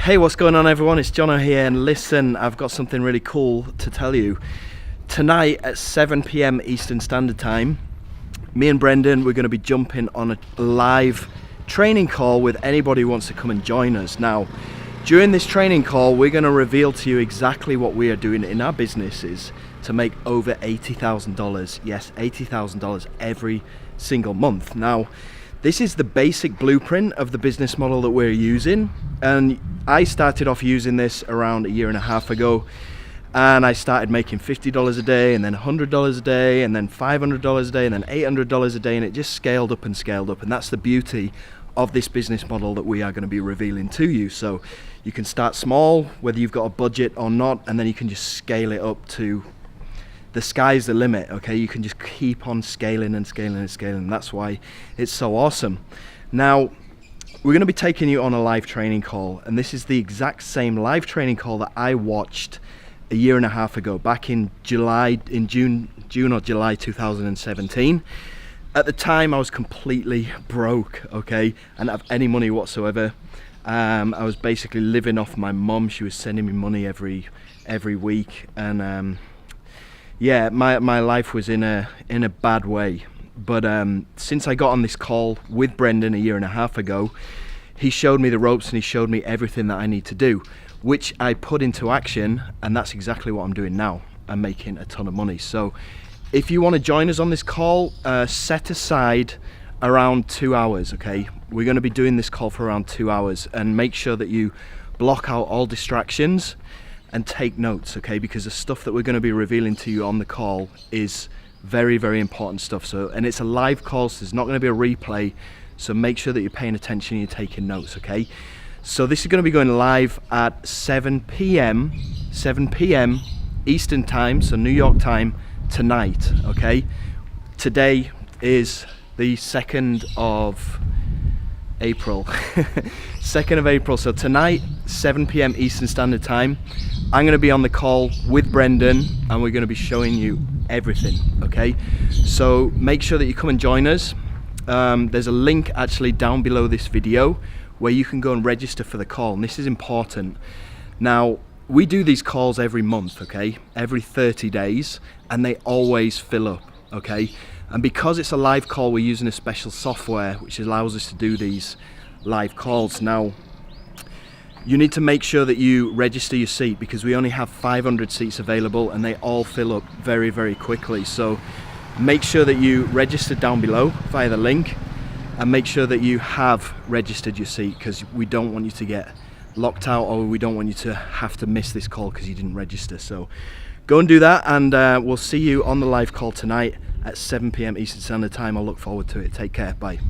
Hey, what's going on everyone? It's Jono here, and listen, I've got something really cool to tell you. Tonight at 7 p.m. Eastern Standard Time, me and Brendan, we're going to be jumping on a live training call with anybody who wants to come and join us. Now, during this training call, we're going to reveal to you exactly what we are doing in our businesses to make over $80,000. Yes, $80,000 every single month. Now, this is the basic blueprint of the business model that we're using, and I started off using this around a year and a half ago, and I started making $50 a day, and then $100 a day, and then $500 a day, and then $800 a day, and it just scaled up, and that's the beauty of this business model that we are going to be revealing to you. So you can start small, whether you've got a budget or not, and then you can just scale it up to the sky's the limit. Okay, you can just keep on scaling and scaling and scaling. That's why it's so awesome. Now, we're going to be taking you on a live training call, and this is the exact same live training call that I watched a year and a half ago, back in June or July 2017. At the time, I was completely broke. Okay, I didn't have any money whatsoever. I was basically living off my mum. She was sending me money every week, and yeah, my life was in a bad way. But since I got on this call with Brendan a year and a half ago, he showed me the ropes and he showed me everything that I need to do, which I put into action, and that's exactly what I'm doing now. I'm making a ton of money. So if you want to join us on this call, set aside around 2 hours. Okay, we're going to be doing this call for around 2 hours, and make sure that you block out all distractions and take notes, okay? Because the stuff that we're going to be revealing to you on the call is very, very important stuff. So, and it's a live call, so there's not going to be a replay. So make sure that you're paying attention and you're taking notes, okay? So this is going to be going live at 7 p.m. Eastern time, so New York time tonight, okay? Today is the 2nd of April. 2nd of April. So tonight, 7 p.m. Eastern Standard Time, I'm going to be on the call with Brendan, and we're going to be showing you everything, okay? So make sure that you come and join us. There's a link actually down below this video where you can go and register for the call, and this is important. Now, we do these calls every month, okay? Every 30 days, and they always fill up, okay? And because it's a live call, we're using a special software which allows us to do these live calls. Now, you need to make sure that you register your seat, because we only have 500 seats available and they all fill up very, very quickly. So make sure that you register down below via the link, and make sure that you have registered your seat, because we don't want you to get locked out, or we don't want you to have to miss this call because you didn't register. So go and do that, and we'll see you on the live call tonight at 7 p.m. Eastern Standard Time. I'll look forward to it. Take care. Bye.